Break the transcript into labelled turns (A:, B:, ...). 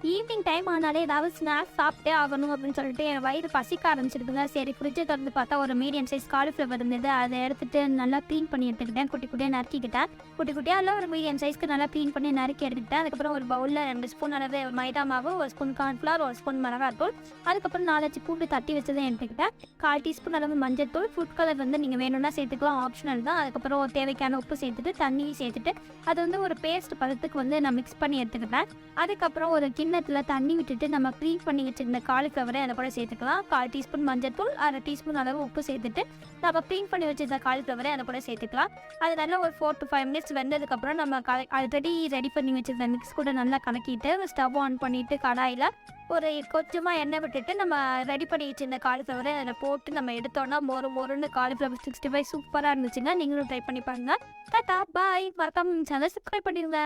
A: Evening time ஆனாலே ஏதாவது snacks சாப்பிட்டே ஆகணும் அப்படின்னு சொல்லிட்டு என் வயிறு பசிக்க ஆரம்பிச்சிருக்குங்க. சரி ஃப்ரிட்ஜை திறந்து பார்த்தா ஒரு மீடியம் சைஸ் காலிஃப்ளவர் இருந்தது. அதை எடுத்துட்டு நல்லா க்ளீன் பண்ணி எடுத்துக்கிட்டேன். குட்டி குட்டியாக நறுக்கிக்கிட்டேன். குட்டி குட்டியாக இல்லை ஒரு மீடியம் சைஸ்க்கு நல்லா க்ளீன் பண்ணி நறுக்கி எடுத்துக்கிட்டேன். அதுக்கப்புறம் ஒரு பவுலில் 2 ஸ்பூன் அளவு மைதா மாவு, 1 ஸ்பூன் கார்ன்ஃப்ளவர், 1 ஸ்பூன் மிளகாத்தூள், அதுக்கப்புறம் 4 பூண்டு தட்டி வச்சதை எடுத்துக்கிட்டேன். 1/4 டீஸ்பூன் அளவு மஞ்சள் தூள், ஃபுட் கலர் வந்து நீங்கள் வேணும்னா சேர்த்துக்கலாம், ஆப்ஷனல் தான். அதுக்கப்புறம் தேவைக்கான உப்பு சேர்த்துட்டு தண்ணியும் சேர்த்துட்டு அது வந்து ஒரு பேஸ்ட் பதத்துக்கு வந்து நான் மிக்ஸ் பண்ணி எடுத்துக்கிட்டேன். அதுக்கப்புறம் ஒரு கிண்ணத்தில் தண்ணி விட்டுட்டு நம்ம க்ளீன் பண்ணி வச்சுருந்த காலிஃப்ளவரை அதை கூட சேர்த்துக்கலாம். 1/4 டீஸ்பூன் மஞ்சள் தூள், 1/2 டீஸ்பூன் அளவு உப்பு சேர்த்துட்டு நம்ம க்ளீன் பண்ணி வச்சுருந்த காலிஃப்ளவரை அதை கூட சேர்த்துக்கலாம். அது நல்லா ஒரு 4 to 5 மினிட்ஸ் வெந்ததுக்கப்புறம் நம்ம ஆல்ரெடி ரெடி பண்ணி வச்சுருந்த மிக்ஸ் கூட நல்லா கலக்கிட்டு ஸ்டவ் ஆன் பண்ணிவிட்டு கடாயில் ஒரு கொஞ்சமாக எண்ணெய் விட்டுட்டு நம்ம ரெடி பண்ணி வச்சுருந்த காலிஃப்ளவரை அதில் போட்டு நம்ம எடுத்தோன்னா மொறுன்னு காலிஃப்ளவர் 65 சூப்பராக இருந்துச்சுங்க. நீங்களும் ட்ரை பண்ணி பாருங்கள். டாடா பாய். மறக்காம சேனலை சப்ஸ்கிரைப் பண்ணிடுங்க.